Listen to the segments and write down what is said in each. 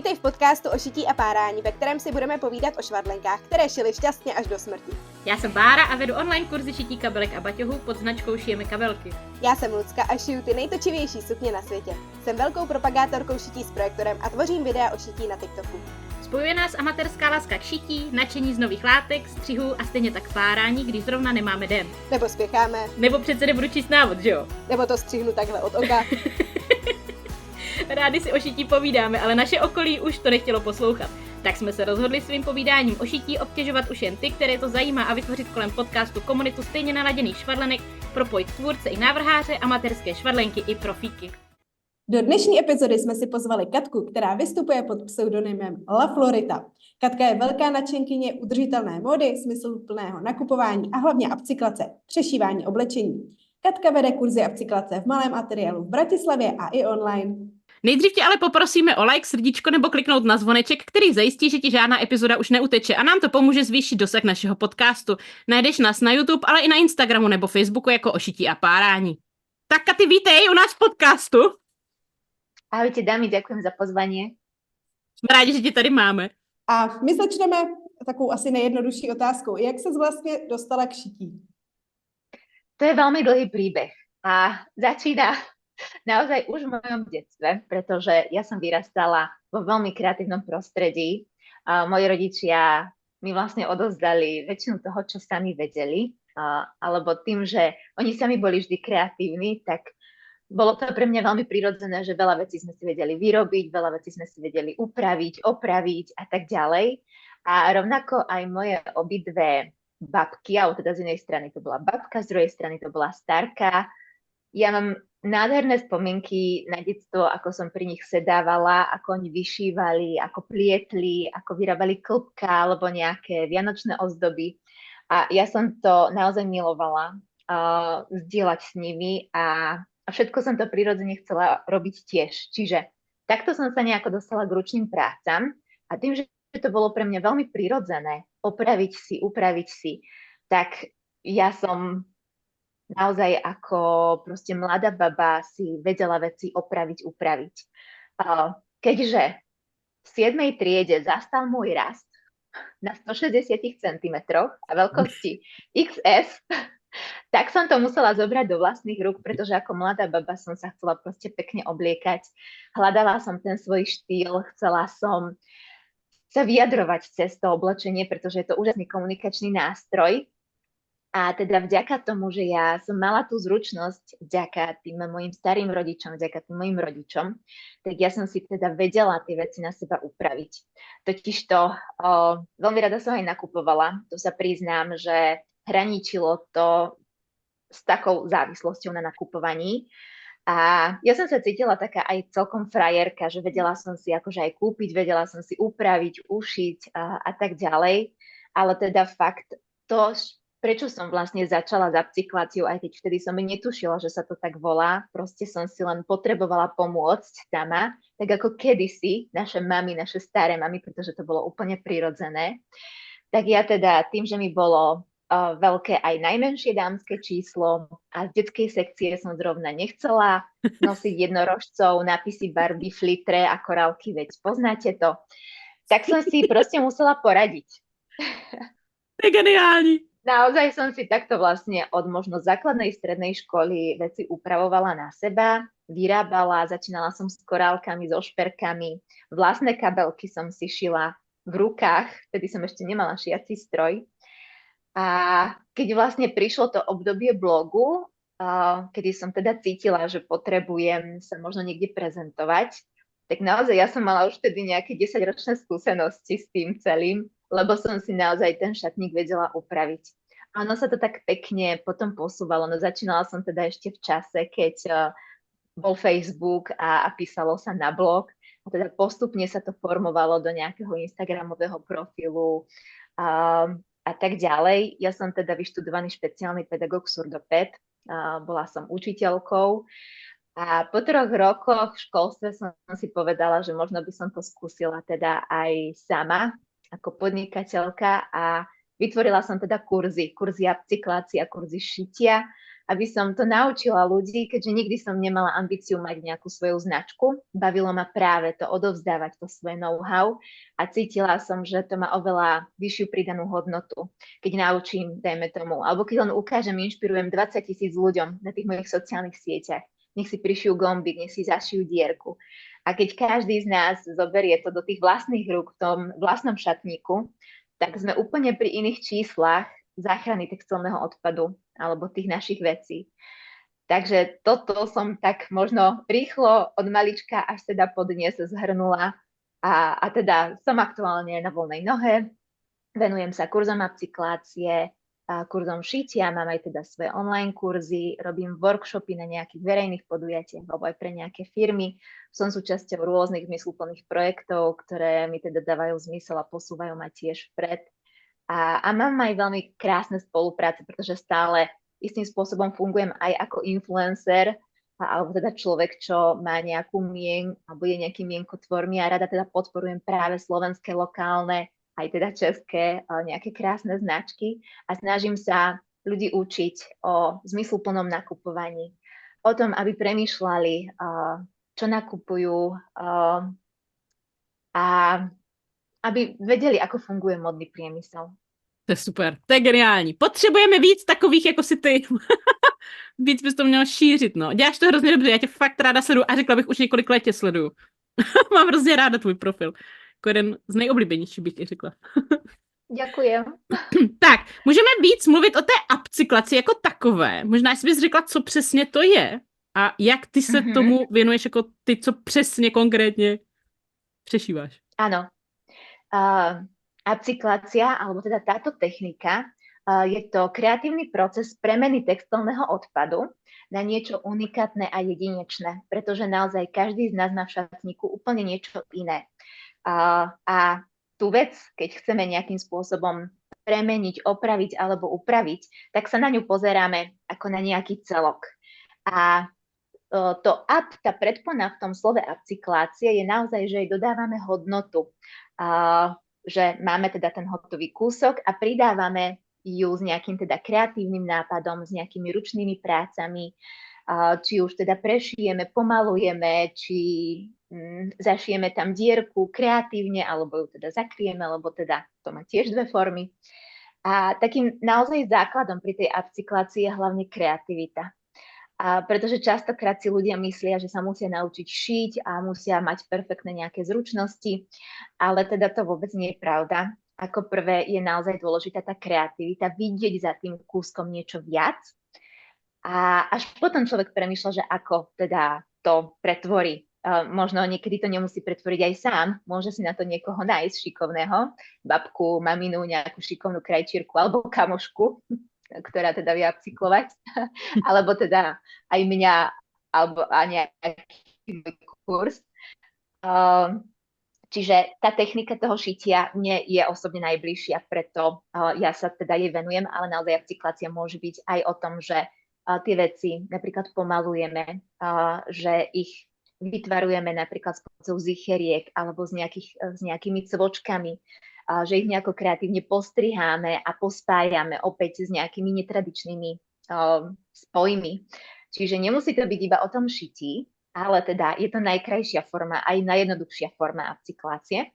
Vítej v podcastu o šití a párání, ve kterém si budeme povídat o švadlenkách, které šily šťastně až do smrti. Já jsem Bára a vedu online kurzy šití kabelek a baťohů pod značkou Šijeme kabelky. Já jsem Lucka a šiju ty nejtočivější sukně na světě. Jsem velkou propagátorkou šití s projektorem a tvořím videa o šití na TikToku. Spojuje nás amatérská láska k šití, nadšení z nových látek, střihů a stejně tak párání, když zrovna nemáme den. Nebo spěcháme. Nebo přece nebudu číst návod, že jo? Nebo to střihnu takhle od oka. Rádi si o šití povídáme, ale naše okolí už to nechtělo poslouchat. Tak jsme se rozhodli svým povídáním o šití obtěžovat už jen ty, které to zajímá, a vytvořit kolem podcastu komunitu stejně naladěných švadlenek, propojit tvůrce i návrháře, amatérské švadlenky i profíky. Do dnešní epizody jsme si pozvali Katku, která vystupuje pod pseudonymem La Florita. Katka je velká nadšenkyně udržitelné módy, smysluplného nakupování a hlavně upcyklace, přešívání oblečení. Katka vede kurzy upcyklace v malém ateliéru v Bratislavě a i online. Nejdřív tě ale poprosíme o like, srdíčko nebo kliknout na zvoneček, který zajistí, že ti žádná epizoda už neuteče, a nám to pomůže zvýšit dosah našeho podcastu. Najdeš nás na YouTube, ale i na Instagramu nebo Facebooku jako o šití a párání. Tak Katy, vítej u nás v podcastu. Ahojte dámy, ďakujem za pozvanie. Jsme rádi, že tě tady máme. A my začneme takovou asi nejjednodušší otázkou. Jak ses vlastně dostala k šití? To je veľmi dlhý príbeh a začína naozaj už v mojom detstve, pretože ja som vyrastala vo veľmi kreatívnom prostredí. Moji rodičia mi vlastne odozdali väčšinu toho, čo sami vedeli, alebo tým, že oni sami boli vždy kreatívni, tak bolo to pre mňa veľmi prirodzené, že veľa vecí sme si vedeli vyrobiť, veľa vecí sme si vedeli upraviť, opraviť a tak ďalej. A rovnako aj moje obidve babky, alebo teda z jednej strany to bola babka, z druhej strany to bola starka. Ja mám nádherné spomienky na detstvo, ako som pri nich sedávala, ako oni vyšívali, ako plietli, ako vyrábali klbka alebo nejaké vianočné ozdoby. A ja som to naozaj milovala, zdieľať s nimi a všetko som to prirodzene chcela robiť tiež. Čiže takto som sa nejako dostala k ručným prácam a tým, že to bolo pre mňa veľmi prirodzené opraviť si, upraviť si, tak ja som naozaj ako proste mladá baba si vedela veci opraviť, upraviť. Keďže v 7. triede zastal môj rast na 160 cm a veľkosti XS, tak som to musela zobrať do vlastných rúk, pretože ako mladá baba som sa chcela proste pekne obliekať. Hľadala som ten svoj štýl, chcela som sa vyjadrovať cez to oblečenie, pretože je to úžasný komunikačný nástroj. A teda vďaka tomu, že ja som mala tú zručnosť vďaka tým mojim starým rodičom, vďaka tým mojim rodičom, tak ja som si teda vedela tie veci na seba upraviť. Totižto veľmi rada som aj nakupovala, to sa priznám, že hraničilo to s takou závislosťou na nakupovaní. A ja som sa cítila taká aj celkom frajerka, že vedela som si akože aj kúpiť, vedela som si upraviť, ušiť a tak ďalej. Ale teda fakt to, prečo som vlastne začala s upcykláciou, aj keď vtedy som netušila, že sa to tak volá, proste som si len potrebovala pomôcť sama, tak ako kedysi naše mamy, naše staré mamy, pretože to bolo úplne prirodzené. Tak ja teda tým, že mi bolo veľké aj najmenšie dámske číslo a z detskej sekcie som zrovna nechcela nosiť jednorožcov, nápisy Barbie, flitre a korálky, veď poznáte to. Tak som si proste musela poradiť. To je geniálne. Naozaj som si takto vlastne od možno základnej strednej školy veci upravovala na seba, vyrábala, začínala som s korálkami, so šperkami, vlastné kabelky som si šila v rukách, vtedy som ešte nemala šiaci stroj. A keď vlastne prišlo to obdobie blogu, kedy som teda cítila, že potrebujem sa možno niekde prezentovať, tak naozaj ja som mala už vtedy nejaké 10-ročné skúsenosti s tým celým, lebo som si naozaj ten šatník vedela upraviť. A ono sa to tak pekne potom posúvalo. No začínala som teda ešte v čase, keď bol Facebook a písalo sa na blog. A teda postupne sa to formovalo do nejakého instagramového profilu a tak ďalej. Ja som teda vyštudovaný špeciálny pedagóg surdoped, bola som učiteľkou a po 3 rokoch v školstve som si povedala, že možno by som to skúsila teda aj sama ako podnikateľka a vytvorila som teda kurzy upcyklácie a kurzy šitia, aby som to naučila ľudí, keďže nikdy som nemala ambíciu mať nejakú svoju značku. Bavilo ma práve to odovzdávať to svoje know-how a cítila som, že to má oveľa vyššiu pridanú hodnotu, keď naučím, dajme tomu, alebo keď len ukážem, inšpirujem 20 000 ľuďom na tých mojich sociálnych sieťach. Nech si prišijú gombík, nech si zašijú dierku. A keď každý z nás zoberie to do tých vlastných rúk v tom vlastnom šatníku, tak sme úplne pri iných číslach záchrany textilného odpadu alebo tých našich vecí. Takže toto som tak možno rýchlo od malička až teda po dnes zhrnula a teda som aktuálne na voľnej nohe, venujem sa kurzom upcyklácie, kurzom šitia, mám aj teda svoje online kurzy, robím workshopy na nejakých verejných podujatiach alebo aj pre nejaké firmy. Som súčasťou rôznych zmysluplných projektov, ktoré mi teda dávajú zmysel a posúvajú ma tiež vpred. A mám aj veľmi krásne spolupráce, pretože stále istým spôsobom fungujem aj ako influencer, alebo teda človek, čo má nejakú alebo je nejakým mienkotvormi a rada teda podporujem práve slovenské, lokálne, aj teda české nejaké krásne značky a snažím sa ľudí učiť o zmysluplnom nakupovaní, o tom, aby premýšľali, čo nakupujú a aby vedeli, ako funguje modný priemysel. To je super, to je geniální. Potřebujeme víc takových jako si ty. Víc bys to měl šířit, no. Děláš to hrozně dobře, já tě fakt ráda sleduju a řekla bych už několik let tě sleduju. Mám hrozně ráda tvůj profil. Jako jeden z nejoblíbenějších bych ti řekla. Ďakujem. Tak, můžeme víc mluvit o té upcyklaci jako takové. Možná jsi bys řekla, co přesně to je a jak ty se tomu věnuješ jako ty, co přesně konkrétně přešíváš. Áno. Upcyklácia, alebo teda táto technika, je to kreatívny proces premeny textilného odpadu na niečo unikátne a jedinečné, pretože naozaj každý z nás má v šatníku úplne niečo iné. A tú vec, keď chceme nejakým spôsobom premeniť, opraviť alebo upraviť, tak sa na ňu pozeráme ako na nejaký celok. A tá predpona v tom slove upcyklácie je naozaj, že jej dodávame hodnotu. Že máme teda ten hotový kúsok a pridávame ju s nejakým teda kreatívnym nápadom, s nejakými ručnými prácami, či už teda prešijeme, pomalujeme, či zašijeme tam dierku kreatívne, alebo ju teda zakrieme, lebo teda to má tiež dve formy. A takým naozaj základom pri tej upcyklácii je hlavne kreativita. Pretože častokrát si ľudia myslia, že sa musia naučiť šiť a musia mať perfektné nejaké zručnosti, ale teda to vôbec nie je pravda. Ako prvé je naozaj dôležitá tá kreativita, vidieť za tým kúskom niečo viac a až potom človek premýšľa, že ako teda to pretvorí. Možno niekedy to nemusí pretvoriť aj sám, môže si na to niekoho nájsť šikovného, babku, maminu, nejakú šikovnú krajčírku alebo kamošku, ktorá teda vie upcyklovať, alebo teda aj mňa, alebo nejaký kurz. Čiže tá technika toho šitia mne je osobne najbližšia, preto ja sa teda jej venujem, ale naozaj upcyklácia môže byť aj o tom, že tie veci napríklad pomalujeme, že ich vytvarujeme napríklad s pomocou zicheriek alebo s nejakými cvočkami, že ich nejako kreatívne postriháme a pospájame opäť s nejakými netradičnými spojmi. Čiže nemusí to byť iba o tom šití, ale teda je to najkrajšia forma, aj najjednoduchšia forma upcyklácie.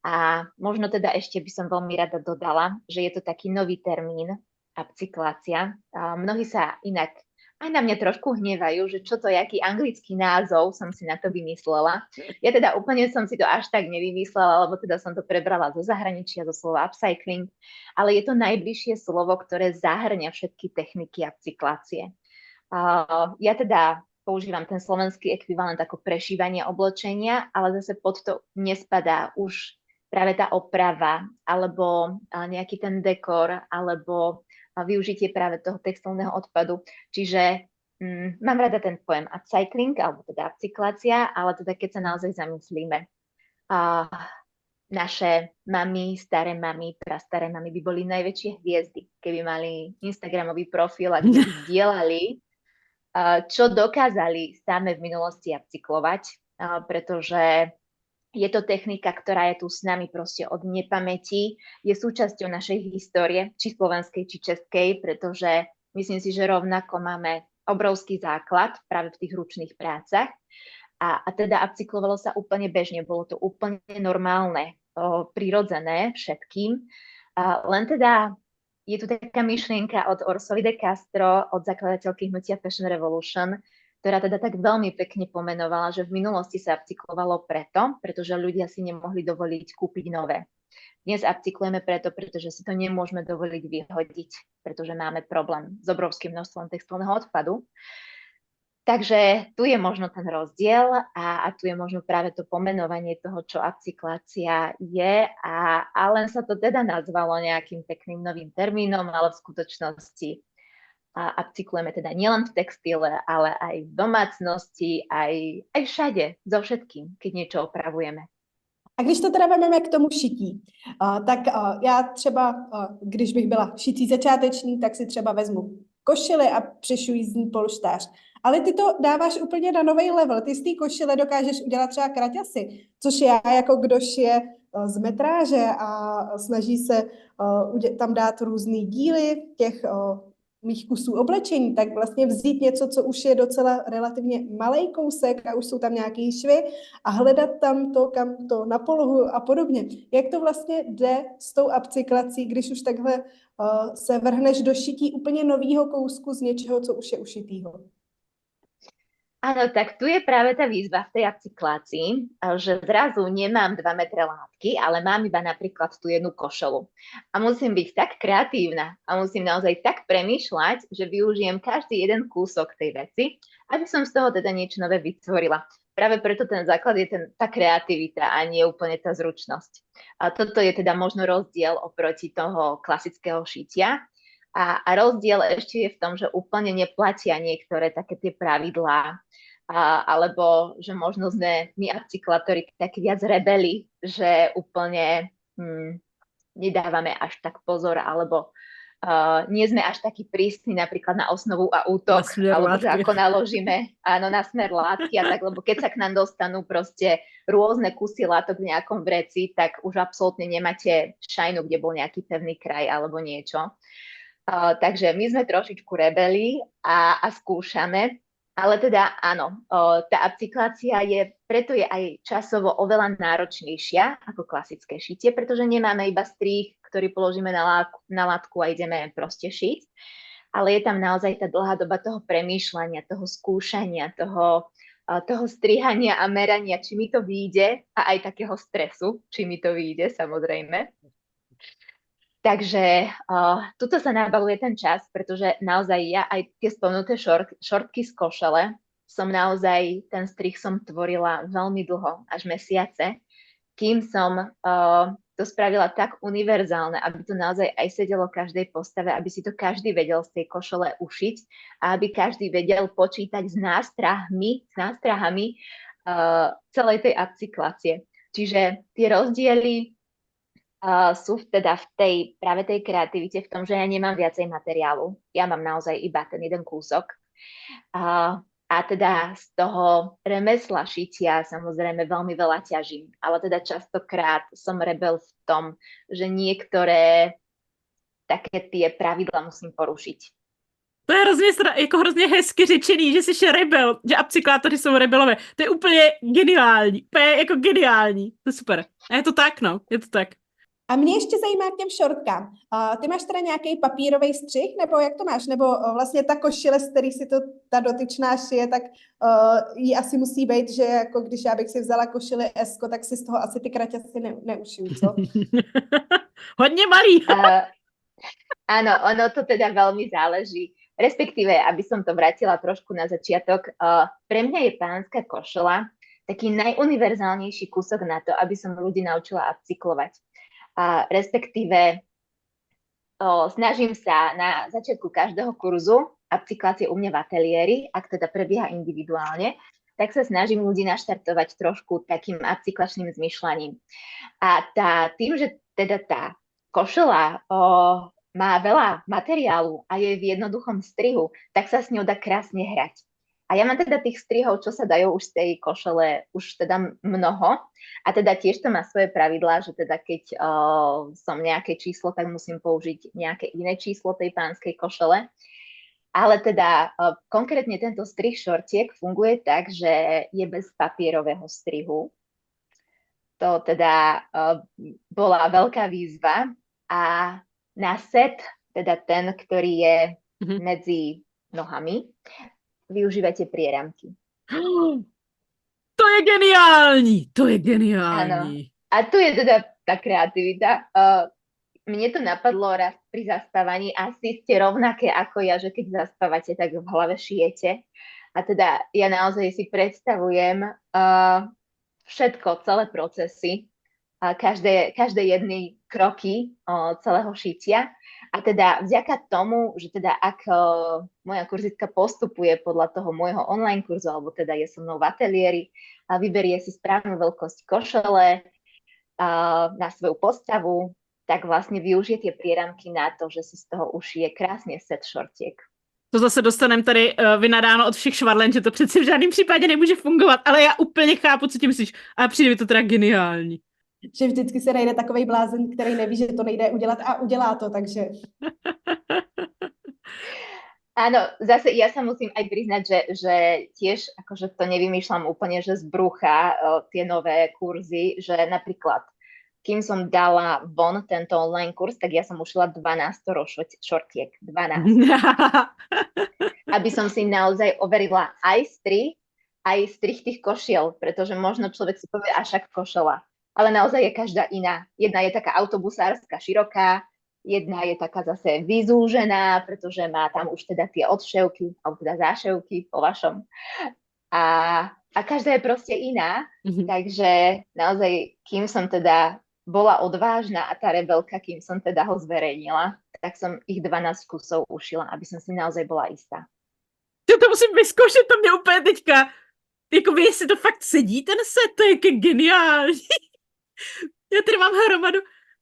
A možno teda ešte by som veľmi rada dodala, že je to taký nový termín upcyklácia. Mnohí sa inak aj na mňa trošku hnevajú, že čo to je, aký anglický názov som si na to vymyslela. Ja teda úplne som si to až tak nevymyslela, lebo teda som to prebrala zo zahraničia, zo slova upcycling, ale je to najbližšie slovo, ktoré zahrňa všetky techniky upcyklácie. Ja teda používam ten slovenský ekvivalent ako prešívanie oblečenia, ale zase pod to nespadá už práve tá oprava, alebo nejaký ten dekor, alebo využitie práve toho textilného odpadu. Čiže mám rada ten pojem upcycling, alebo teda upcyklácia, ale teda keď sa naozaj zamyslíme, naše mami, staré mami, prastaré mami by boli najväčšie hviezdy, keby mali Instagramový profil a kde by zdieľali, čo dokázali same v minulosti upcyklovať, pretože Je to technika, ktorá je tu s nami proste od nepamäti, je súčasťou našej histórie, či slovenskej, či českej, pretože myslím si, že rovnako máme obrovský základ práve v tých ručných prácach. A teda upcyklovalo sa úplne bežne, bolo to úplne normálne, prirodzené všetkým. Len teda je tu taká myšlienka od Ursuly de Castro, od zakladateľky hnutia Fashion Revolution, ktorá teda tak veľmi pekne pomenovala, že v minulosti sa upcyklovalo pretože ľudia si nemohli dovoliť kúpiť nové. Dnes upcyklujeme pretože si to nemôžeme dovoliť vyhodiť, pretože máme problém s obrovským množstvom textilného odpadu. Takže tu je možno ten rozdiel a tu je možno práve to pomenovanie toho, čo upcyklácia je a len sa to teda nazvalo nejakým pekným novým termínom, ale v skutočnosti upcyklujeme teda nielen v textile, ale aj v domácnosti, aj všade, so všetkým, keď niečo opravujeme. A když to teda vezmeme k tomu šití, tak já třeba, když bych byla šití začáteční, tak si třeba vezmu košili a přešuji z ní polštář. Ale ty to dáváš úplně na nový level. Ty z té košile dokážeš udělat třeba kraťasy, což já jako kdo šije z metráže a snaží se tam dát různý díly těch mých kusů oblečení, tak vlastně vzít něco, co už je docela relativně malej kousek a už jsou tam nějaký švy a hledat tam to, kam to na polohu a podobně. Jak to vlastně jde s tou upcyklací, když už takhle se vrhneš do šití úplně novýho kousku z něčeho, co už je ušitýho? Áno, tak tu je práve tá výzva v tej upcyklácii, že zrazu nemám 2 metre látky, ale mám iba napríklad tú jednu košelu. A musím byť tak kreatívna a musím naozaj tak premýšľať, že využijem každý jeden kúsok tej veci, aby som z toho teda niečo nové vytvorila. Práve preto ten základ je tá kreativita a nie úplne tá zručnosť. A toto je teda možno rozdiel oproti toho klasického šitia. A rozdiel ešte je v tom, že úplne neplatia niektoré také tie pravidlá, alebo že možno sme my upcyklátori takí viac rebeli, že úplne nedávame až tak pozor, alebo nie sme až takí prísni napríklad na osnovu a útok, alebo že ako naložíme na smer látky a tak, lebo keď sa k nám dostanú proste rôzne kusy látok v nejakom vreci, tak už absolútne nemáte šajnu, kde bol nejaký pevný kraj alebo niečo. Takže my sme trošičku rebeli a skúšame, ale teda áno, tá upcyklácia preto je aj časovo oveľa náročnejšia ako klasické šitie, pretože nemáme iba strih, ktorý položíme na látku a ideme proste šiť, ale je tam naozaj tá dlhá doba toho premýšľania, toho skúšania, toho strihania a merania, či mi to vyjde a aj takého stresu, či mi to vyjde, samozrejme. Takže tuto sa nabaluje ten čas, pretože naozaj ja aj tie spomenuté šortky z košele ten strih som tvorila veľmi dlho, až mesiace, kým som to spravila tak univerzálne, aby to naozaj aj sedelo každej postave, aby si to každý vedel z tej košele ušiť a aby každý vedel počítať s nástrahami celej tej upcyklácie. Čiže tie rozdiely sú teda v práve tej kreativite, v tom, že ja nemám viacej materiálu. Ja mám naozaj iba ten jeden kúsok. A teda z toho remesla šitia samozrejme veľmi veľa ťažím. Ale teda častokrát som rebel v tom, že niektoré také tie pravidla musím porušiť. To je hrozně hezky řečený, že jsi rebel, že upcyklátoři jsou rebelové. To je úplně geniální, to je super. A je to tak, no, je to tak. A mě ještě zajímá k těm šortkám. Ty máš teda nějaký papírový střih, nebo jak to máš? Nebo vlastně ta košile, z který si to ta dotyčná šije, tak jí asi musí být, že jako když já bych si vzala košili S, tak si z toho asi ty kraťasy neušiju, co? Hodně malý. Áno, ono to teda veľmi záleží. Respektíve, aby som to vrátila trošku na začiatok, pre mňa je pánska košela taký najuniverzálnejší kúsok na to, aby som ľudí naučila upcyklovať. Respektíve snažím sa na začiatku každého kurzu upcyklácie u mňa v ateliéri, ak teda prebieha individuálne, tak sa snažím ľudí naštartovať trošku takým upcyklačným zmyšľaním. A tým, že teda tá košela má veľa materiálu a je v jednoduchom strihu, tak sa s ňou dá krásne hrať. A ja mám teda tých strihov, čo sa dajú už z tej košele, už teda mnoho. A teda tiež to má svoje pravidlá, že teda keď som nejaké číslo, tak musím použiť nejaké iné číslo tej pánskej košele. Ale teda konkrétne tento strih šortiek funguje tak, že je bez papierového strihu. To teda bola veľká výzva. A na set, teda ten, ktorý je medzi nohami, využívate prieramky. To je geniální, to je Áno. geniální. A tu je teda tá kreativita. Mne to napadlo raz pri zaspávaní. Asi ste rovnaké ako ja, že keď zaspávate, tak v hlave šijete. A teda ja naozaj si predstavujem všetko, celé procesy, každé jedny kroky celého šitia. A teda vďaka tomu, že teda ak moja kurzitka postupuje podľa toho môjho online kurzu, alebo teda je so mnou v ateliéri a vyberie si správnu veľkosť košele na svoju postavu, tak vlastne využije tie prieramky na to, že si z toho ušije krásne set šortiek. To zase dostaneme tady vynadáno od všech švadlen, že to přeci v žádném případě nemůže fungovat, ale já úplně chápu, co ti myslíš. A přijde mi to teda geniální. Že vždycky se najde takovej blázen, který neví, že to nejde udělat a udělá to, takže... Áno, zase ja sa musím aj priznať, že tiež akože to nevymýšľam úplne, že z brucha tie nové kurzy, že napríklad kým som dala von tento online kurz, tak ja som ušila 12 šortiek. 12. Aby som si naozaj overila aj strih tých košiel, pretože možno človek si povie, a však košela. Ale naozaj je každá iná. Jedna je taká autobusárska, široká, jedna je taká zase vyzúžená, pretože má tam už teda tie odševky, alebo teda záševky po vašom. A každá je proste iná, takže naozaj, kým som teda bola odvážna a tá rebelka, kým som teda ho zverejnila, tak som ich 12 kusov ušila, aby som si naozaj bola istá. To musím vyzkoušet, to mě úplně teďka, jakoby jestli to fakt sedí ten set, to je geniální. Já tady mám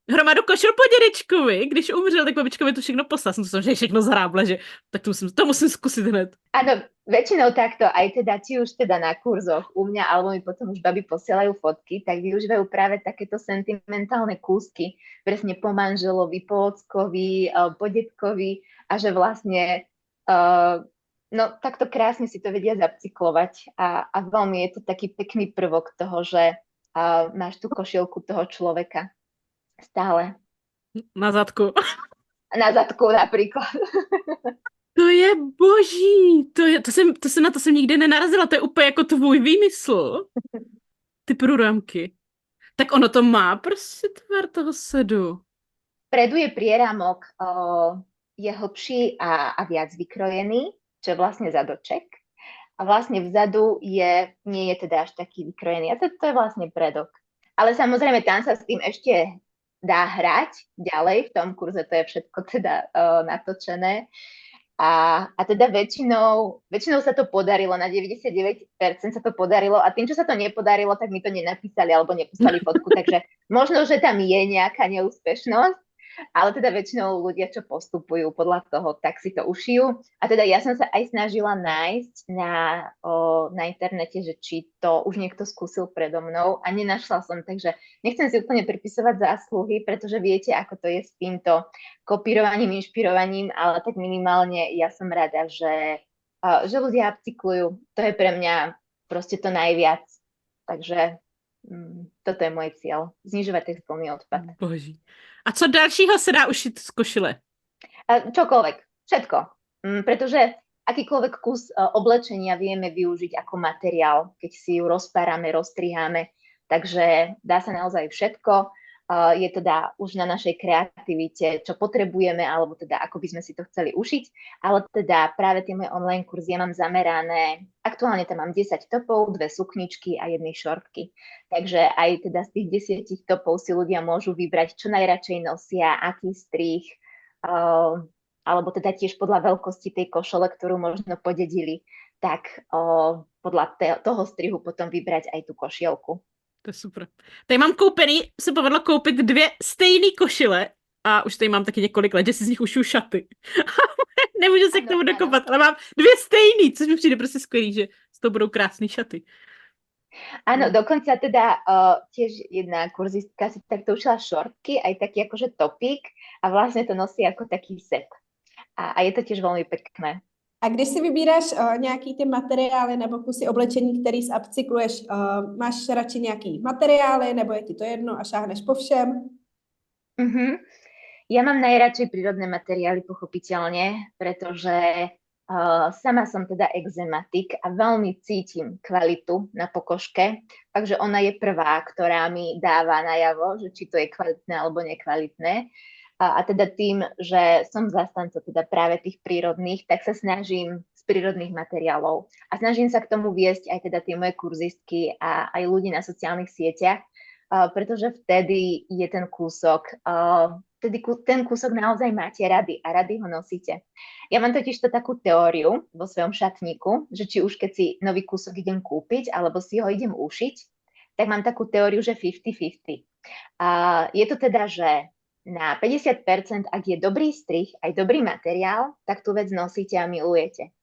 hromadu košel po dědečkovi, když umřel, tak babička mi to všechno poslala, jsem to všechno zhrábla, že tak to musím zkusit hned. Áno, väčšinou takto, aj teda, či už teda na kurzoch u mňa, alebo mi potom už baby posielajú fotky, tak využívajú práve takéto sentimentálne kúsky, presne po manželovi, po ockovi, po detkovi a že vlastne no takto krásne si to vedia zapcyklovať a veľmi je to taký pekný prvok toho, že máš tú košielku toho človeka stále. Na zadku. Na zadku napríklad. To je boží, na to jsem nikdy nenarazila, to je úplně jako tvůj výmysl. Ty průramky. Tak ono to má prostě tvar toho sedu. Vpredu je prieramok, je hlbší a viac vykrojený, čo je vlastne zadoček. A vlastne vzadu nie je teda až taký vykrojený. A to je vlastne predok. Ale samozrejme, tam sa s tým ešte dá hrať ďalej. V tom kurze to je všetko teda natočené. A teda väčšinou sa to podarilo, na 99% sa to podarilo a tým, čo sa to nepodarilo, tak mi to nenapísali alebo neposlali fotku, takže možno, že tam je nejaká neúspešnosť, ale teda väčšinou ľudia, čo postupujú podľa toho, tak si to ušijú. A teda ja som sa aj snažila nájsť na internete, že či to už niekto skúsil predo mnou a nenašla som, takže nechcem si úplne pripisovať zásluhy, pretože viete, ako to je s týmto kopírovaním, inšpirovaním, ale tak minimálne ja som rada, že ľudia upcyklujú. To je pre mňa proste to najviac. Takže toto je môj cieľ. Znižovať textilný odpad. Boží. A co dalšího se dá ušit z košile? Čokoľvek. Všetko. Pretože akýkoľvek kus oblečenia vieme využiť ako materiál, keď si ju rozpárame, roztriháme. Takže dá sa naozaj všetko. Je teda už na našej kreativite, čo potrebujeme, alebo teda ako by sme si to chceli ušiť. Ale teda práve tie moje online kurzy ja mám zamerané, aktuálne tam mám 10 topov, 2 sukničky a 1 šortky. Takže aj teda z tých 10 topov si ľudia môžu vybrať, čo najradšej nosia, aký strih, alebo teda tiež podľa veľkosti tej košele, ktorú možno podedili, tak podľa toho strihu potom vybrať aj tú košielku. To je super. Tady mám koupený, se povedlo koupit 2 stejné košile a už tady mám taky několik let, že si z nich ušiju šaty. Nemůžu se k tomu dokopat, ale mám 2 stejný, což mi přijde prostě skvělý, že z toho budou krásný šaty. Áno, dokonca teda tiež jedna kurzistka si takto učila šortky, aj taký akože topík a vlastne to nosí ako taký set. A je to tiež veľmi pekné. A když si vybíráš nějaký ty materiály nebo kusy oblečení, který upcykluješ, máš radši nějaký materiály, nebo je ti to jedno a šáhneš po všem? Ja mám najradšej prírodné materiály, pochopiteľne, pretože sama som teda exematik a veľmi cítim kvalitu na pokožke, takže ona je prvá, ktorá mi dáva najavo, že či to je kvalitné alebo nekvalitné. A teda tým, že som zastanca teda práve tých prírodných, tak sa snažím z prírodných materiálov. A snažím sa k tomu viesť aj teda tie moje kurzistky a aj ľudí na sociálnych sieťach, pretože vtedy je ten kúsok, ten kúsok naozaj máte rady a rady ho nosíte. Ja mám totiž to takú teóriu vo svojom šatníku, že či už keď si nový kúsok idem kúpiť, alebo si ho idem ušiť, tak mám takú teóriu, že 50-50. Je to teda, že na 50%, ak je dobrý strih, aj dobrý materiál, tak tú vec nosíte a milujete.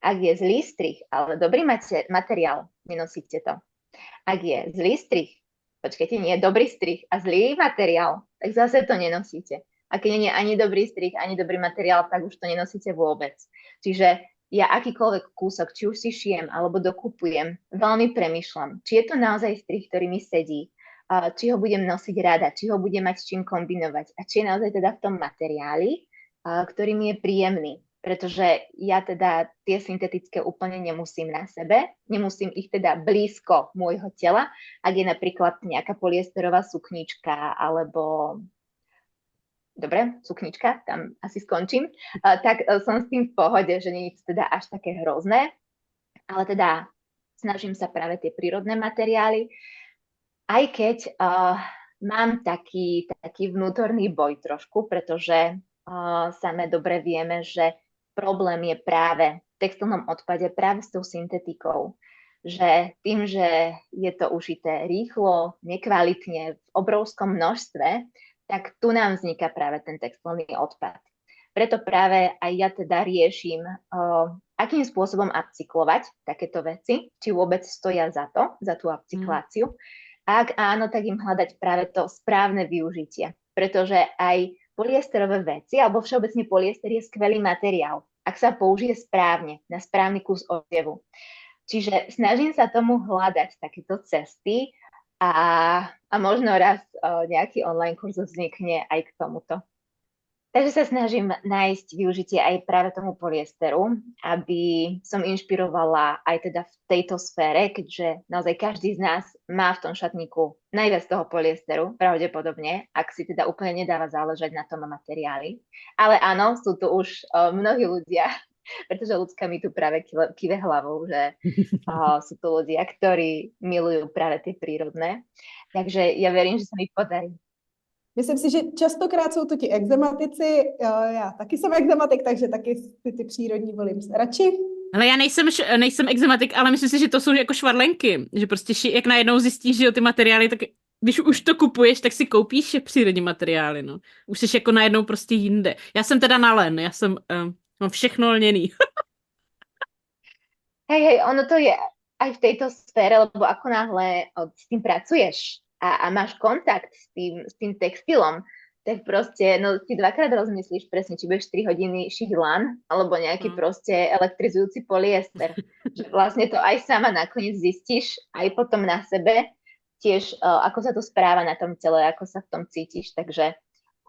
Ak je zlý strih, ale dobrý materiál, nenosíte to. Ak je zlý strih, počkajte, nie je dobrý strih a zlý materiál, tak zase to nenosíte. A keď nie je ani dobrý strih, ani dobrý materiál, tak už to nenosíte vôbec. Čiže ja akýkoľvek kúsok, či už si šijem alebo dokupujem, veľmi premýšľam, či je to naozaj strih, ktorý mi sedí, či ho budem nosiť rada, či ho budem mať s čím kombinovať a či je naozaj teda v tom materiáli, ktorý mi je príjemný. Pretože ja teda tie syntetické úplne nemusím na sebe, nemusím ich teda blízko môjho tela, ak je napríklad nejaká polyesterová suknička alebo dobre, suknička, tam asi skončím, tak som s tým v pohode, že nie je to teda až také hrozné, ale teda snažím sa práve tie prírodné materiály. Aj keď mám taký vnútorný boj trošku, pretože same dobre vieme, že problém je práve v textilnom odpade, práve s tou syntetikou. Že tým, že je to užité rýchlo, nekvalitne, v obrovskom množstve, tak tu nám vzniká práve ten textilný odpad. Preto práve aj ja teda riešim, akým spôsobom upcyklovať takéto veci, či vôbec stoja za tú upcykláciu. Ak áno, tak im hľadať práve to správne využitie. Pretože aj polyesterové veci, alebo všeobecne polyester je skvelý materiál, ak sa použije správne, na správny kus odevu. Čiže snažím sa tomu hľadať takéto cesty a možno raz nejaký online kurz vznikne aj k tomuto. Takže sa snažím nájsť využitie aj práve tomu polyesteru, aby som inšpirovala aj teda v tejto sfére, keďže naozaj každý z nás má v tom šatníku najviac toho polyesteru, pravdepodobne, ak si teda úplne nedáva záležať na tom materiáli. Ale áno, sú tu už mnohí ľudia, pretože ľudská mi tu práve kýve hlavou, že sú tu ľudia, ktorí milujú práve tie prírodné. Takže ja verím, že sa mi podarí. Myslím si, že častokrát jsou to ti exematici, já taky jsem exematik, takže taky ty přírodní volím radši. Ale já nejsem exematik, ale myslím si, že to jsou jako švadlenky, že prostě jak najednou zjistíš, že ty materiály, tak když už to kupuješ, tak si koupíš přírodní materiály, no. Už jsi jako najednou prostě jinde. Já jsem teda na len, mám všechno lněný. Hej, ono to je aj v tejto sfére, lebo ako náhle s tým pracuješ, a máš kontakt s tým textilom, tak proste, no si dvakrát rozmyslíš presne, či budeš 3 hodiny šiť lan, alebo nejaký proste elektrizujúci polyester. Že vlastne to aj sama nakoniec zistíš, aj potom na sebe, tiež ako sa to správa na tom tele, ako sa v tom cítiš. Takže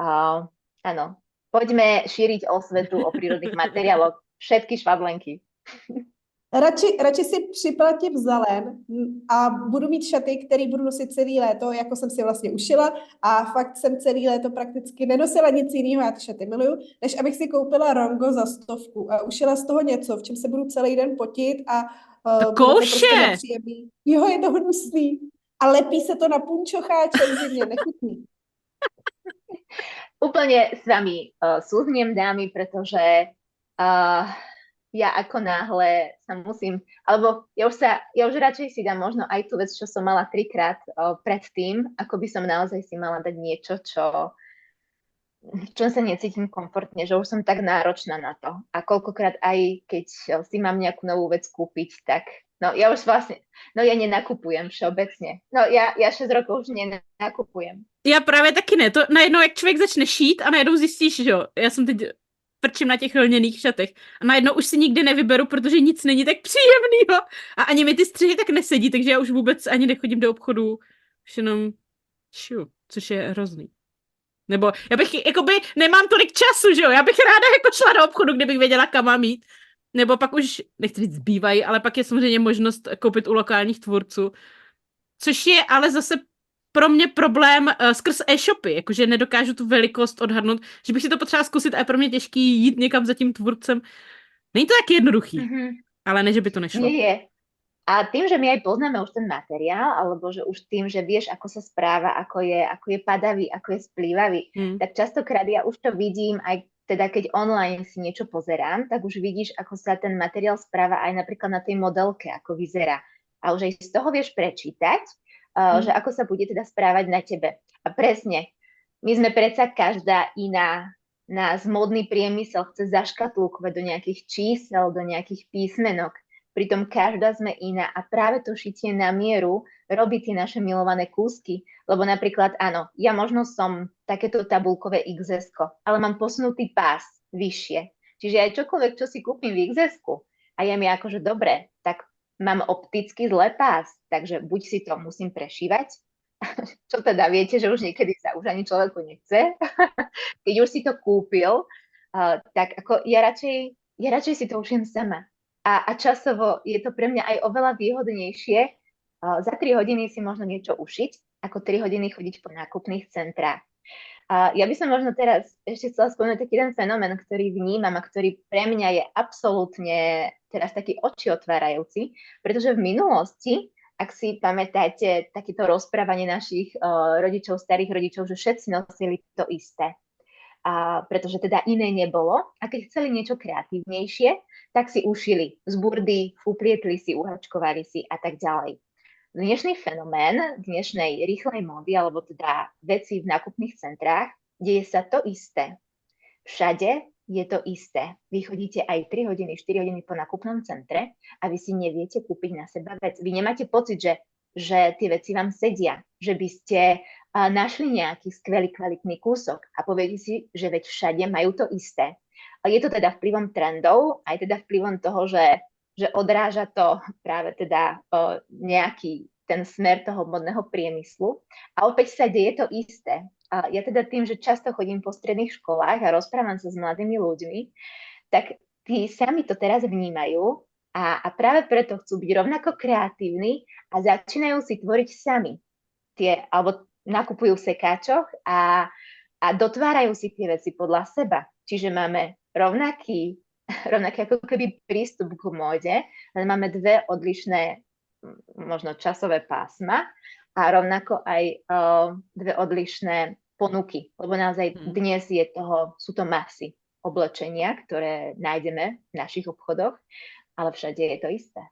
áno, poďme šíriť osvetu o prírodných materiáloch, všetky švadlenky. Radši si připlatím zelen a budu mít šaty, které budu nosit celý léto, jako jsem si vlastně ušila a fakt jsem celý léto prakticky nenosila nic jiného, já ty šaty miluju, než abych si koupila Rongo za 100 a ušila z toho něco, v čem se budu celý den potit a to kouše! Jo, je to hnusný. A lepí se to na punčocháče, zimně nechutný. Úplne s vami súznem, dámy, pretože ja ako náhle sa musím, alebo ja už radšej si dám možno aj tú vec, čo som mala 3-krát predtým, ako by som naozaj si mala dať niečo, čo v čom sa necítim komfortne, že už som tak náročná na to. A koľkokrát aj keď si mám nejakú novú vec kúpiť, tak no ja už vlastne, no ja nenakupujem všeobecne. No ja 6 rokov už nenakupujem. Já právě taky ne. To najednou, jak člověk začne šít a najednou zjistíš, že jo, já jsem teď prčím na těch lněných šatech a najednou už si nikdy nevyberu, protože nic není tak příjemného a ani mi ty střihy tak nesedí, takže já už vůbec ani nechodím do obchodu, už jenom což je hrozný. Nebo já bych, jakoby, nemám tolik času, že jo, já bych ráda jako šla do obchodu, kdybych věděla, kam mám jít. Nebo pak už, nechci říct zbývají, ale pak je samozřejmě možnost koupit u lokálních tvůrců, což je ale zase pro mě problém skrz e-shopy, jakože nedokážu tu velikost odhadnout, že bych si to potřeba zkusit a je pro mě těžký jít někam za tím tvůrcem. Není to tak jednoduchý, ale ne, že by to nešlo. Nie. A tým, že my aj poznáme už ten materiál, alebo že už tým, že vieš, ako sa správa, ako je padavý, ako je splývavý, tak častokrát ja už to vidím, aj teda keď online si niečo pozerám, tak už vidíš, ako sa ten materiál správa aj napríklad na tej modelke, ako vyzerá. A už aj z toho vieš prečítať, že ako sa bude teda správať na tebe. A presne, my sme predsa každá iná. Nás módny priemysel chce zaškatulkovať do nejakých čísel, do nejakých písmenok. Pritom každá sme iná a práve to šitie na mieru robí tie naše milované kúsky. Lebo napríklad, áno, ja možno som takéto tabulkové XS-ko, ale mám posunutý pás vyššie. Čiže aj čokoľvek, čo si kúpim v XS-ku a je mi akože dobre, tak mám opticky zlé pás, takže buď si to musím prešívať, čo teda viete, že už niekedy sa už ani človeku nechce. Keď už si to kúpil, tak ako ja radšej si to ušiem sama. A časovo je to pre mňa aj oveľa výhodnejšie za 3 hodiny si možno niečo ušiť, ako 3 hodiny chodiť po nákupných centrách. Ja by som možno teraz ešte chcela spomenúť taký jeden fenomén, ktorý vnímam a ktorý pre mňa je absolútne teraz taký oči otvárajúci, pretože v minulosti, ak si pamätáte takéto rozprávanie našich rodičov, starých rodičov, že všetci nosili to isté. Pretože teda iné nebolo a keď chceli niečo kreatívnejšie, tak si ušili z burdy, uplietli si, uhačkovali si a tak ďalej. Dnešný fenomén dnešnej rýchlej módy, alebo teda veci v nákupných centrách, deje sa to isté. Všade je to isté. Vy chodíte aj 3 hodiny, 4 hodiny po nákupnom centre a vy si neviete kúpiť na seba vec. Vy nemáte pocit, že tie veci vám sedia, že by ste našli nejaký skvelý kvalitný kúsok a poviete si, že veď všade majú to isté. Je to teda vplyvom trendov, aj teda vplyvom toho, že odráža to práve teda nejaký ten smer toho modného priemyslu. A opäť sa deje to isté. Ja teda tým, že často chodím po stredných školách a rozprávam sa s mladými ľuďmi, tak tí sami to teraz vnímajú a práve preto chcú byť rovnako kreatívni a začínajú si tvoriť sami. Alebo nakupujú v sekáčoch a dotvárajú si tie veci podľa seba. Čiže máme rovnaký ako keby prístup k móde, ale máme 2 odlišné možno časové pásma a rovnako aj 2 odlišné ponuky, lebo naozaj dnes sú to masy oblečenia, ktoré nájdeme v našich obchodoch, ale všade je to isté.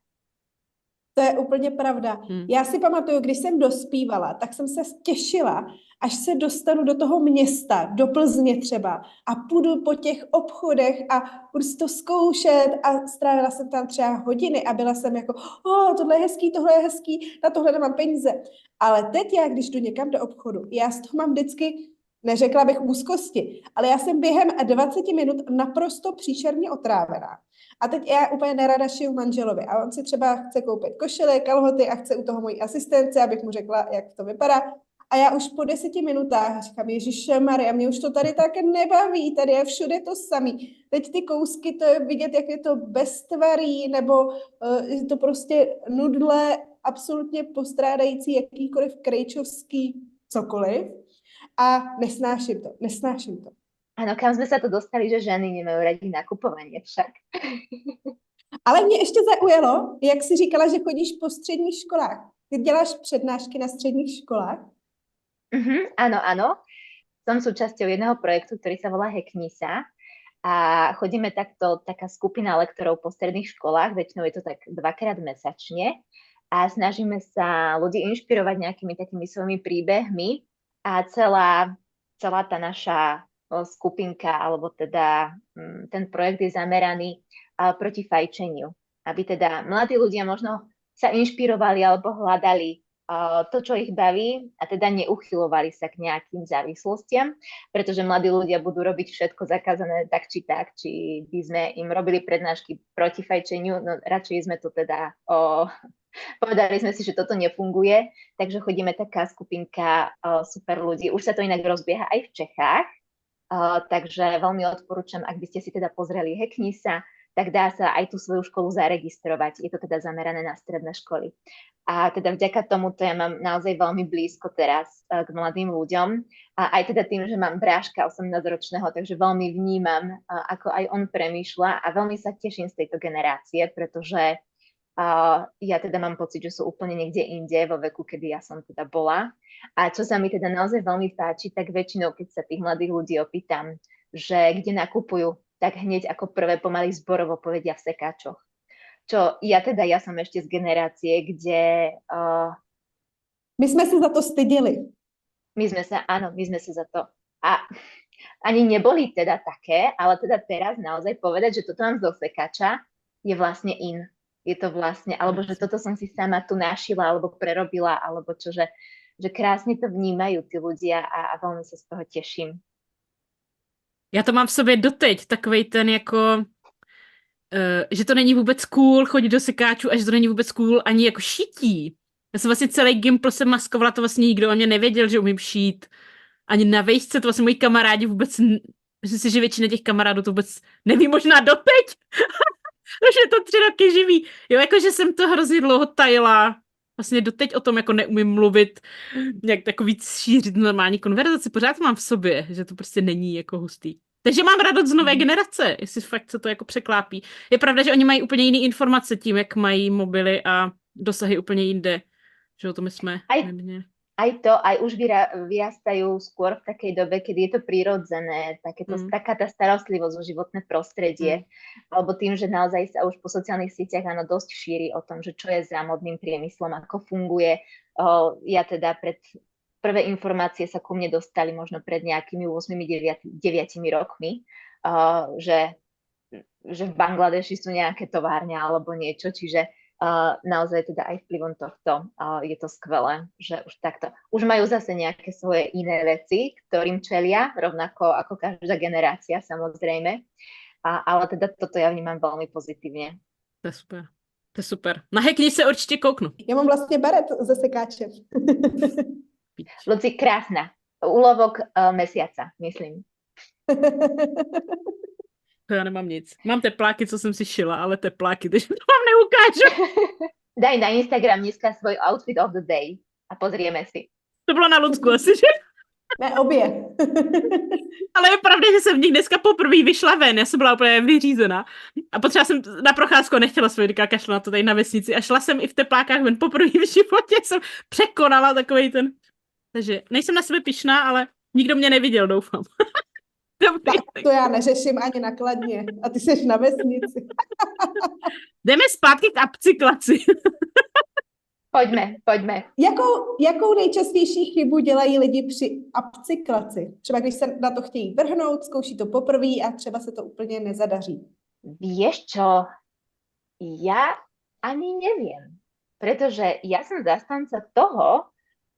To je úplně pravda. Já si pamatuju, když jsem dospívala, tak jsem se těšila, až se dostanu do toho města, do Plzně třeba a půjdu po těch obchodech a budu si to zkoušet a strávila jsem tam třeba hodiny a byla jsem jako, tohle je hezký, na tohle nemám peníze. Ale teď já, když jdu někam do obchodu, já z toho mám vždycky, neřekla bych úzkosti, ale já jsem během 20 minut naprosto příšerně otrávená. A teď já úplně nerada šiju manželovi a on si třeba chce koupit košile, kalhoty a chce u toho mojí asistence, abych mu řekla, jak to vypadá. A já už po 10 minutách říkám, Ježišmarja, mě už to tady tak nebaví, tady je všude to samý. Teď ty kousky, to je vidět, jak je to beztvarý, nebo je to prostě nudle, absolutně postrádající jakýkoliv krejčovský cokoliv. A nesnáším to. Áno, kam sme sa to dostali, že ženy nemajú radi nakupovanie však. Ale mě ještě zaujalo, jak jsi říkala, že chodíš po středních školách. Ty děláš přednášky na středních školách? Áno. Som súčasťou jedného projektu, ktorý sa volá Hacknisa a chodíme taká skupina lektorov po stredných školách, väčšinou je to tak 2-krát mesačne a snažíme sa ľudí inšpirovať nejakými takými svojimi príbehmi a celá tá naša skupinka, alebo teda ten projekt je zameraný proti fajčeniu. Aby teda mladí ľudia možno sa inšpirovali alebo hľadali to, čo ich baví a teda neuchylovali sa k nejakým závislostiam, pretože mladí ľudia budú robiť všetko zakázané tak, či by sme im robili prednášky proti fajčeniu, no radšej sme to teda povedali sme si, že toto nefunguje, takže chodíme taká skupinka super ľudí. Už sa to inak rozbieha aj v Čechách, takže veľmi odporúčam, ak by ste si teda pozreli Hackni sa, tak dá sa aj tú svoju školu zaregistrovať. Je to teda zamerané na stredné školy. A teda vďaka tomuto ja mám naozaj veľmi blízko teraz k mladým ľuďom. A aj teda tým, že mám bráška 18-ročného, takže veľmi vnímam, ako aj on premýšľa a veľmi sa teším z tejto generácie, pretože ja teda mám pocit, že sú úplne niekde inde vo veku, kedy ja som teda bola. A čo sa mi teda naozaj veľmi páči, tak väčšinou, keď sa tých mladých ľudí opýtam, že kde nakupujú, tak hneď ako prvé pomaly zborovo povedia v sekáčoch. Čo ja som ešte z generácie, kde... My sme sa za to stydili. My sme sa za to... A ani neboli teda také, ale teda teraz naozaj povedať, že toto mám zo sekáča, je vlastne in. Je to vlastne, alebo že toto som si sama tu našila, alebo prerobila, alebo čo, že krásne to vnímajú tí ľudia a veľmi sa z toho teším. Já to mám v sobě doteď, takovej ten jako, že to není vůbec cool chodit do sekáčů a že to není vůbec cool ani jako šití. Já jsem vlastně celý Gimpl jsem maskovala, to vlastně nikdo o mě nevěděl, že umím šít. Ani na vejšce, to vlastně moji kamarádi vůbec, myslím si, že většina těch kamarádů to vůbec neví možná doteď. Už je to 3 roky živý. Jo, jakože jsem to hrozně dlouho tajila. Vlastně doteď o tom jako neumím mluvit, nějak takový šířit normální konverzaci. Pořád to mám v sobě, že to prostě není jako hustý. Takže mám radost z nové generace, jestli fakt se to jako překlápí. Je pravda, že oni mají úplně jiné informace tím, jak mají mobily a dosahy úplně jinde. Že o tom jsme neměli. Aj už vyrastajú skôr v takej dobe, kedy je to prirodzené, taká tá starostlivosť o životné prostredie, alebo tým, že naozaj sa už po sociálnych sieťach dosť šíri o tom, že čo je za modným priemyslom, ako funguje. Ja teda prvé informácie sa ku mne dostali možno pred nejakými 8-9 rokmi, že v Bangladeši sú nejaké továrne alebo niečo, čiže naozaj teda aj vplyvom tohto je to skvelé, že už takto. Už majú zase nejaké svoje iné veci, ktorým čelia, rovnako ako každá generácia, samozrejme. Ale teda toto ja vnímam veľmi pozitívne. To je super. To je super. Na Hackni se určitě kouknu. Já mám vlastně baret ze sekáčem. Luci, krásna. Úlovok mesiaca, myslím. Já nemám nic. Mám tepláky, co jsem si šila, ale tepláky, takže to vám neukážu. Daj na Instagram dneska svoj outfit of the day a pozrieme si. To bylo na Lucku asi, že? Ne, obě. Ale je pravda, že jsem v nich dneska poprvé vyšla ven, já jsem byla úplně vyřízená. A potřeba jsem na procházku a nechtěla svůj kašla na to tady na vesnici a šla jsem i v teplákách ven poprvé v životě, jsem překonala takovej ten... Takže nejsem na sebe pyšná, ale nikdo mě neviděl, doufám. Tak to já neřeším ani nakladně. A ty seš na vesnici. Jdeme zpátky k upcyklaci. Pojďme. Jakou nejčastější chybu dělají lidi při upcyklaci? Třeba když se na to chtějí vrhnout, zkouší to poprvé a třeba se to úplně nezadaří. Vieš čo? Ja ani neviem. Pretože ja som zastanca toho,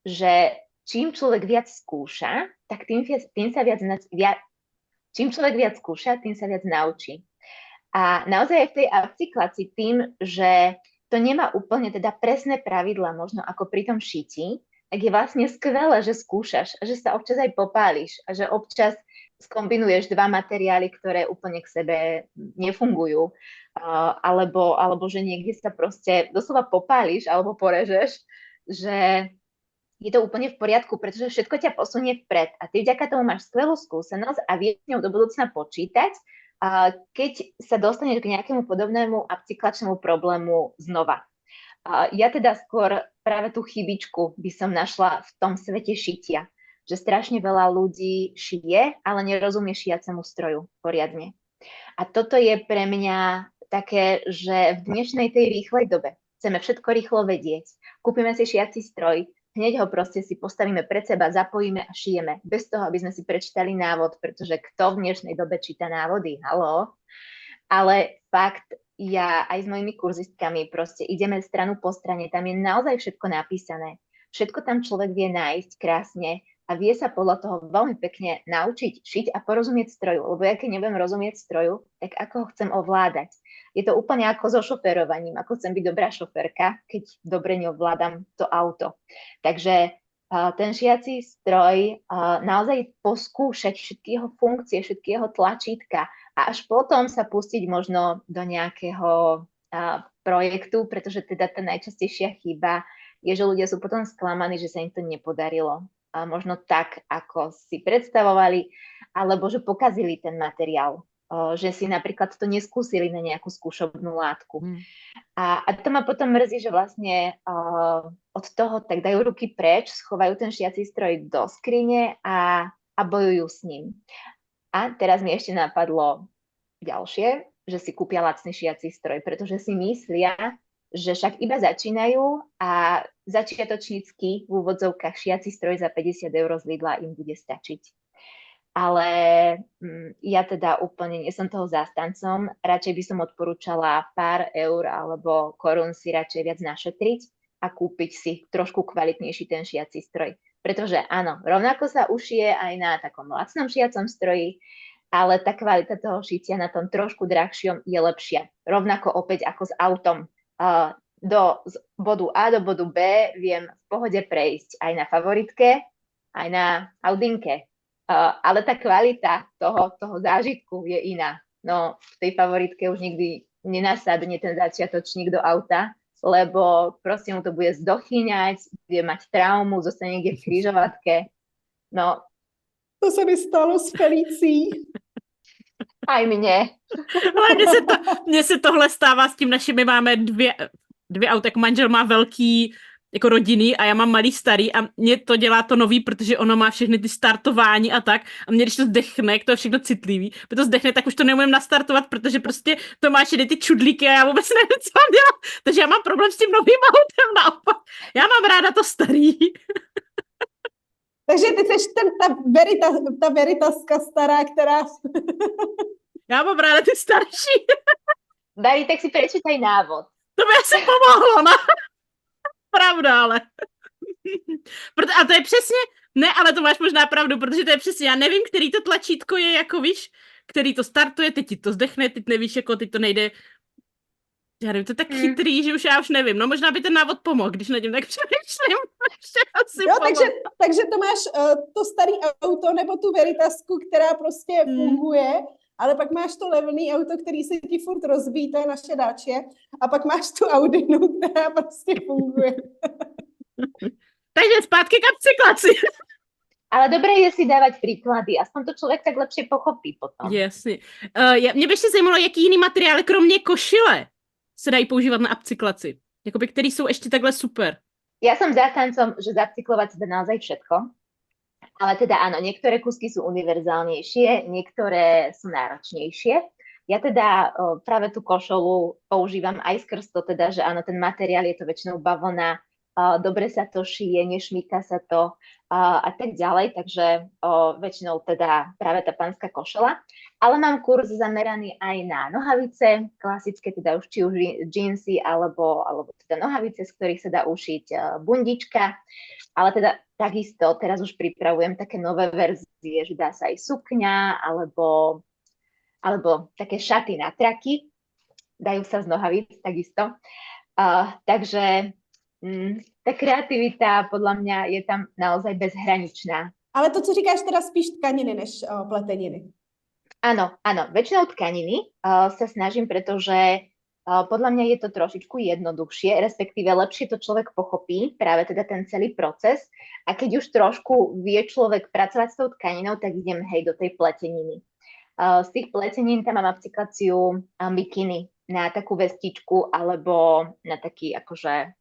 že čím človek viac skúša, tak tým sa viac čím človek viac skúša, tým sa viac naučí. A naozaj v tej upcyklácii tým, že to nemá úplne teda presné pravidlá, možno ako pri tom šití, tak je vlastne skvelé, že skúšaš a že sa občas aj popáliš a že občas skombinuješ 2 materiály, ktoré úplne k sebe nefungujú, alebo že niekde sa proste doslova popáliš alebo porežeš, že je to úplne v poriadku, pretože všetko ťa posunie vpred a ty vďaka tomu máš skvelú skúsenosť a vieš ňou do budúcna počítať, keď sa dostaneš k nejakému podobnému upcyklačnému problému znova. Ja teda skôr práve tú chybičku by som našla v tom svete šitia, že strašne veľa ľudí šije, ale nerozumie šiacemu stroju poriadne. A toto je pre mňa také, že v dnešnej tej rýchlej dobe chceme všetko rýchlo vedieť, kúpime si šiaci stroj, hneď ho proste si postavíme pred seba, zapojíme a šijeme, bez toho, aby sme si prečítali návod, pretože kto v dnešnej dobe číta návody, haló? Ale fakt, ja aj s mojimi kurzistkami proste ideme stranu po strane, tam je naozaj všetko napísané. Všetko tam človek vie nájsť krásne a vie sa podľa toho veľmi pekne naučiť šiť a porozumieť stroju. Lebo ja keď nebudem rozumieť stroju, tak ako ho chcem ovládať? Je to úplne ako so šoférovaním, ako chcem byť dobrá šoférka, keď dobre neovládam to auto. Takže ten šiací stroj naozaj poskúšať všetky jeho funkcie, všetky jeho tlačítka a až potom sa pustiť možno do nejakého projektu, pretože teda tá najčastejšia chyba je, že ľudia sú potom sklamaní, že sa im to nepodarilo. Možno tak, ako si predstavovali, alebo že pokazili ten materiál, že si napríklad to neskúsili na nejakú skúšobnú látku. A to ma potom mrzí, že vlastne od toho tak dajú ruky preč, schovajú ten šiací stroj do skrine a bojujú s ním. A teraz mi ešte napadlo ďalšie, že si kúpia lacný šiací stroj, pretože si myslia, že však iba začínajú a začiatočnícky v úvodzovkách šiací stroj za 50 eur z Lidla im bude stačiť. Ale ja teda úplne nie som toho zástancom. Radšej by som odporúčala pár eur alebo korún si radšej viac našetriť a kúpiť si trošku kvalitnejší ten šiací stroj. Pretože áno, rovnako sa ušije aj na takom lacnom šiacom stroji, ale tá kvalita toho šitia na tom trošku drahšom je lepšia. Rovnako opäť ako s autom. Z bodu A do bodu B viem v pohode prejsť aj na favoritke, aj na Audinke. Ale tá kvalita toho zážitku je iná. No, v tej favoritke už nikdy nenasadne ten začiatočník do auta, lebo proste mu to bude zdochýňať, bude mať traumu, zostane niekde v križovatke. No. To sa mi stalo s Felicí. Aj mne. Ale mně se tohle stává s tím naším, my máme dvě auta, jako manžel má velký jako rodinný a já mám malý starý a mě to dělá to nový, protože ono má všechny ty startování a tak a mě když to zdechne, jak to je všechno citlivý, když to zdechne, tak už to neumím nastartovat, protože prostě to má všechny ty čudlíky a já vůbec nevím, co mám dělat, takže já mám problém s tím novým autem naopak. Já mám ráda to starý. Takže ty jsi ta Veritaska stará, která... Já mám ráda ty starší. Dari, tak si prečítaj návod. To by asi pomohlo, no. Pravda, ale. A to je přesně, ne, ale to máš možná pravdu, protože to je přesně, já nevím, který to tlačítko je, jako víš, který to startuje, teď ti to zdechne, teď nevíš, jako teď to nejde. Já nevím, to je tak chytrý, že já už nevím. No možná by ten návod pomohl, když nad tím tak přemýšlím. Jo, takže to máš to staré auto nebo tu Veritasku, která prostě funguje, ale pak máš to levný auto, který se ti furt rozbíjí, to je naše Dacia, a pak máš tu Audinu, která prostě funguje. Takže zpátky k upcyklaci. Ale dobré je si dávať príklady, aspoň to človek tak lepšie pochopí potom. Jasně. Mě by ještě zajímalo, jaký jiný materiály, kromě košile, se dají používat na upcyklaci. Jakoby, který jsou ještě takhle super. Ja som zástancom, že zapcyklovať sa dá naozaj všetko. Ale teda áno, niektoré kusky sú univerzálnejšie, niektoré sú náročnejšie. Ja teda práve tú košelu používam aj skrz to, teda, že áno, ten materiál je to väčšinou bavlna, dobre sa to šije, nešmýka sa to a tak ďalej, takže väčšinou teda práve tá pánska košela. Ale mám kurz zameraný aj na nohavice, klasické, teda už či už džínsy alebo teda nohavice, z ktorých sa dá ušiť bundička, ale teda takisto teraz už pripravujem také nové verzie, že dá sa aj sukňa alebo také šaty na traky, dajú sa z nohavíc takisto. Takže ta kreativita podľa mňa je tam naozaj bezhraničná. Ale to, co říkáš, teda spíš tkaniny než pleteniny. Áno, väčšinou tkaniny sa snažím, pretože podľa mňa je to trošičku jednoduchšie, respektíve lepšie to človek pochopí, práve teda ten celý proces. A keď už trošku vie človek pracovať s tou tkaninou, tak idem do tej pleteniny. Z tých pletenín tam mám upcykláciu mikiny na takú vestičku alebo na taký akože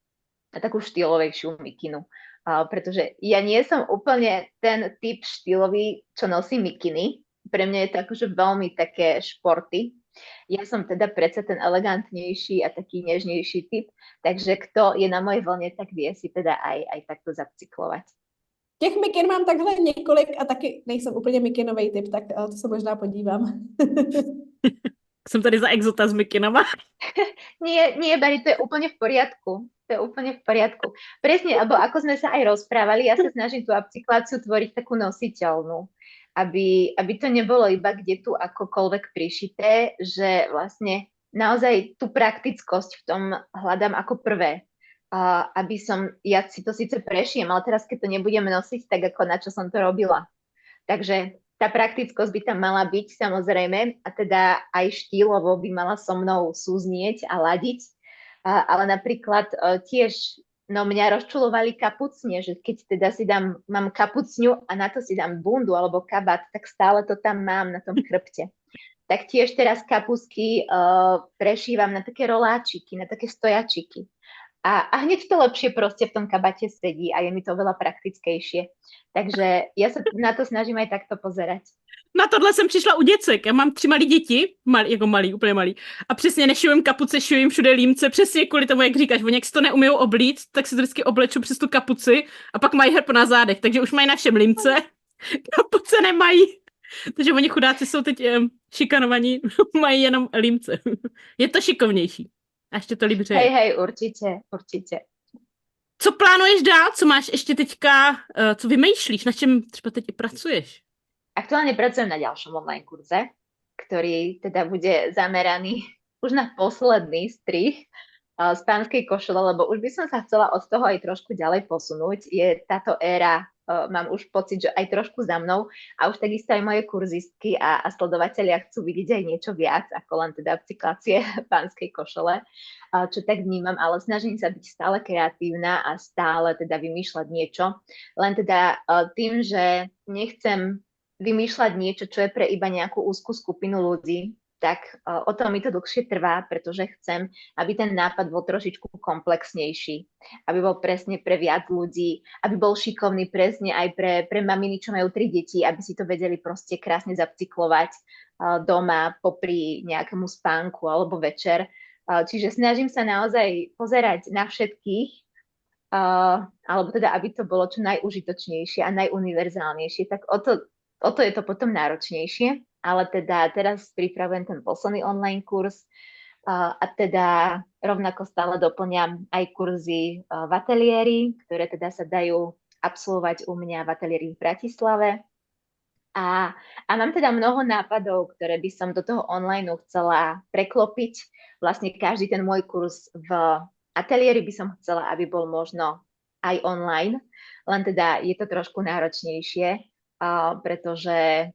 na takú štýlovejšiu mikinu. Pretože ja nie som úplne ten typ štýlový, čo nosí mikiny. Pre mňa je to akože veľmi také športy. Ja som teda predsa ten elegantnejší a taký nežnejší typ, takže kto je na mojej vlne, tak vie si teda aj takto zapcyklovať. Těch mikin mám takhle několik a taky nejsem úplně mikinový typ, tak to se možná podívám. Jsem tady za exota s mikinama. Nie, Bari, to je úplne v poriadku. To je úplne v poriadku. Presne, alebo ako sme sa aj rozprávali, ja sa snažím tú upcykláciu tvoriť takú nositeľnú, aby to nebolo iba kde tu akokoľvek prišité, že vlastne naozaj tú praktickosť v tom hľadám ako prvé. Aby ja si to síce prešijem, ale teraz keď to nebudem nosiť, tak ako na čo som to robila. Takže tá praktickosť by tam mala byť, samozrejme, a teda aj štýlovo by mala so mnou súznieť a ladiť. Ale napríklad tiež, mňa rozčulovali kapucne, že keď teda mám kapucňu a na to si dám bundu alebo kabát, tak stále to tam mám na tom chrbte. Tak tiež teraz kapusky prešívam na také roláčiky, na také stojačiky. A hneď to lepšie proste v tom kabate sedí a je mi to veľa praktickejšie. Takže ja sa na to snažím aj takto pozerať. Na tohle jsem přišla u děcek. Já mám 3 malí děti, malý, úplně malý. A přesně nešiju kapuce, šiju jim všude límce, přesně kvůli tomu, jak říkáš, oni jak si to neumíjou oblít, tak si to vždycky obleču přes tu kapuci a pak mají hrb na zádech, takže už mají na všem límce, kapuce nemají. Takže oni chudáci jsou teď šikanovaní, mají jenom límce. Je to šikovnější. A ještě to líp hřeje. Hej, určitě. Co plánuješ dál? Co máš ještě teďka, co vymýšlíš? Na čem třeba teď i pracuješ? Aktuálne pracujem na ďalšom online kurze, ktorý teda bude zameraný už na posledný strih z pánskej košele, lebo už by som sa chcela od toho aj trošku ďalej posunúť. Je táto éra, mám už pocit, že aj trošku za mnou a už takisto aj moje kurzistky a sledovatelia chcú vidieť aj niečo viac ako len teda upcyklácie pánskej košele, čo tak vnímam, ale snažím sa byť stále kreatívna a stále teda vymýšľať niečo. Len teda tým, že nechcem vymýšľať niečo, čo je pre iba nejakú úzkú skupinu ľudí, tak o to mi to dlhšie trvá, pretože chcem, aby ten nápad bol trošičku komplexnejší, aby bol presne pre viac ľudí, aby bol šikovný presne aj pre maminy, čo majú 3 deti, aby si to vedeli proste krásne zapcyklovať doma popri nejakému spánku alebo večer. Čiže snažím sa naozaj pozerať na všetkých, alebo teda, aby to bolo čo najúžitočnejšie a najuniverzálnejšie, tak o to je to potom náročnejšie, ale teda teraz pripravujem ten posledný online kurz a teda rovnako stále doplňam aj kurzy v ateliéri, ktoré teda sa dajú absolvovať u mňa v ateliéri v Bratislave. A mám teda mnoho nápadov, ktoré by som do toho online chcela preklopiť. Vlastne každý ten môj kurz v ateliéri by som chcela, aby bol možno aj online, len teda je to trošku náročnejšie, pretože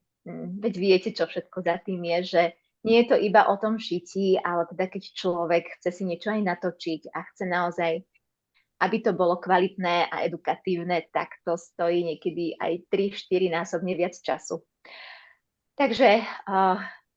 veď viete, čo všetko za tým je, že nie je to iba o tom šití, ale teda keď človek chce si niečo aj natočiť a chce naozaj, aby to bolo kvalitné a edukatívne, tak to stojí niekedy aj 3-4 násobne viac času. Takže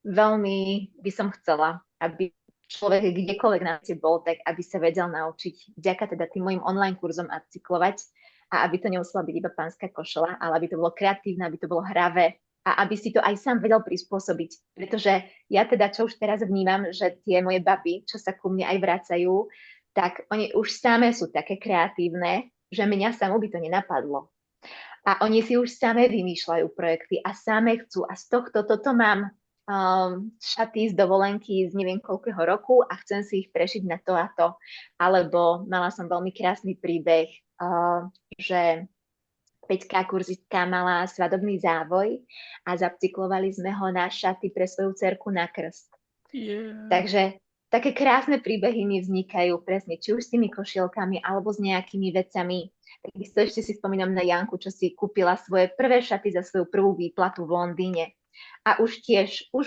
veľmi by som chcela, aby človek kdekoľvek na svete bol, tak aby sa vedel naučiť vďaka teda tým mojim online kurzom upcyklovať a aby to nemusela byť iba pánska košela, ale aby to bolo kreatívne, aby to bolo hravé a aby si to aj sám vedel prispôsobiť. Pretože ja teda, čo už teraz vnímam, že tie moje baby, čo sa ku mne aj vracajú, tak oni už samé sú také kreatívne, že mňa samú by to nenapadlo. A oni si už samé vymýšľajú projekty a samé chcú. A z tohto toto mám šaty z dovolenky z neviem koľkého roku a chcem si ich prešiť na to a to. Alebo mala som veľmi krásny príbeh, že Peťka kurzistka mala svadobný závoj a zapcyklovali sme ho na šaty pre svoju dcerku na krst. Yeah. Takže také krásne príbehy mi vznikajú presne, či už s tými košielkami alebo s nejakými vecami. Takisto ešte si spomínam na Janku, čo si kúpila svoje prvé šaty za svoju prvú výplatu v Londýne. A už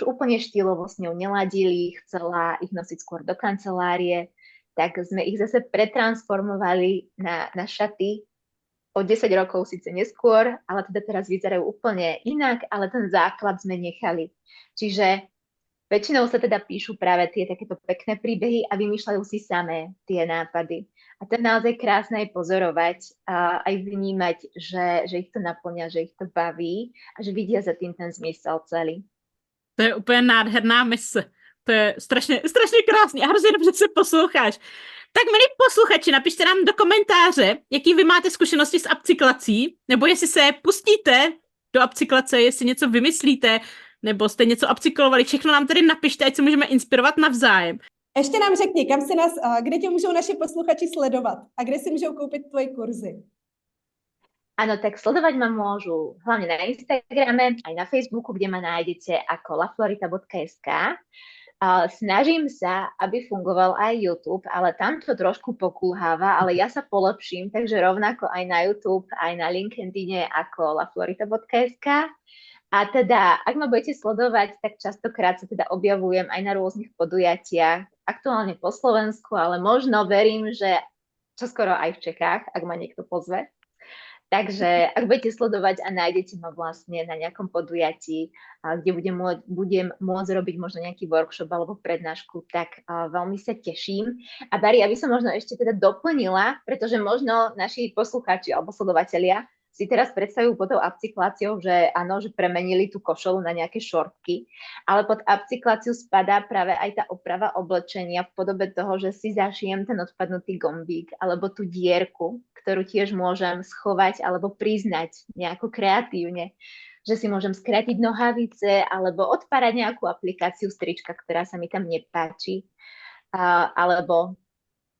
úplne štýlovo s ňou neladili, chcela ich nosiť skôr do kancelárie, tak sme ich zase pretransformovali na šaty o 10 rokov síce neskôr, ale teda teraz vyzerajú úplne inak, ale ten základ sme nechali. Čiže väčšinou sa teda píšu práve tie takéto pekné príbehy a vymýšľajú si samé tie nápady. A to je naozaj krásne aj pozorovať a aj vnímať, že ich to naplňa, že ich to baví a že vidia za tým ten zmysel celý. To je úplně nádherná mise. To je strašně krásný a hrozně dobře se posloucháš. Tak milí posluchači, napište nám do komentáře, jaký vy máte zkušenosti s upcyklací, nebo jestli se pustíte do upcyklace, jestli něco vymyslíte, nebo jste něco upcyklovali, všechno nám tady napište, ať se můžeme inspirovat navzájem. Ještě nám řekni, kam si nás, kde tě můžou naši posluchači sledovat a kde si můžou koupit tvoje kurzy. Áno, tak sledovať ma môžu hlavne na Instagrame, aj na Facebooku, kde ma nájdete ako laflorita.sk. Snažím sa, aby fungoval aj YouTube, ale tam to trošku pokulháva, ale ja sa polepším, takže rovnako aj na YouTube, aj na LinkedIne ako laflorita.sk. A teda, ak ma budete sledovať, tak častokrát sa teda objavujem aj na rôznych podujatiach, aktuálne po Slovensku, ale možno verím, že čoskoro aj v Čechách, ak ma niekto pozve. Takže ak budete sledovať a nájdete ma vlastne na nejakom podujatí, kde budem môcť robiť možno nejaký workshop alebo prednášku, tak veľmi sa teším. A Bari, aby som možno ešte teda doplnila, pretože možno naši poslucháči alebo sledovatelia si teraz predstavujú pod tou upcykláciou, že áno, že premenili tú košelu na nejaké šortky, ale pod upcykláciu spadá práve aj tá oprava oblečenia v podobe toho, že si zašijem ten odpadnutý gombík alebo tú dierku, ktorú tiež môžem schovať alebo priznať nejako kreatívne, že si môžem skrátiť nohavice alebo odpárať nejakú aplikáciu strička, ktorá sa mi tam nepáči, alebo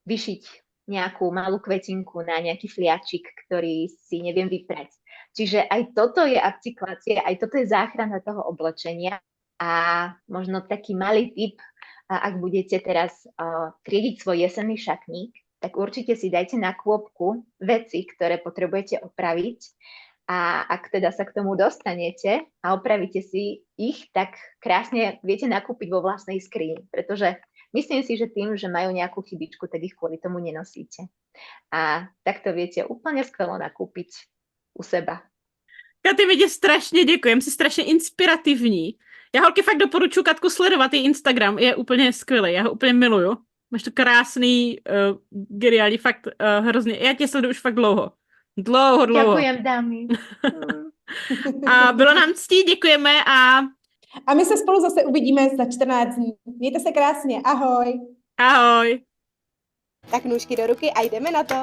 vyšiť nejakú malú kvetinku na nejaký fliačik, ktorý si neviem vyprať. Čiže aj toto je upcyklácia, aj toto je záchrana toho oblečenia a možno taký malý tip, ak budete teraz triediť svoj jesenný šatník, tak určite si dajte na kôpku veci, ktoré potrebujete opraviť a ak teda sa k tomu dostanete a opravíte si ich, tak krásne viete nakúpiť vo vlastnej skrini, pretože myslím si, že tým, že majú nejakú chybičku, tak ich kvôli tomu nenosíte. A takto viete úplne skvelo nakúpiť u seba. Katy, my ti strašně děkujem, jsi strašně inspirativní. Já holky fakt doporučuji Katku sledovat, její Instagram je úplně skvělý, já ho úplně miluju. Máš to krásný, geniální, fakt hrozně. Já tě sleduju už fakt dlouho. Dlouho. Ďakujem, dámy. A bylo nám ctí, děkujeme A my se spolu zase uvidíme za 14 dní. Mějte se krásně, ahoj. Ahoj. Tak nůžky do ruky a jdeme na to.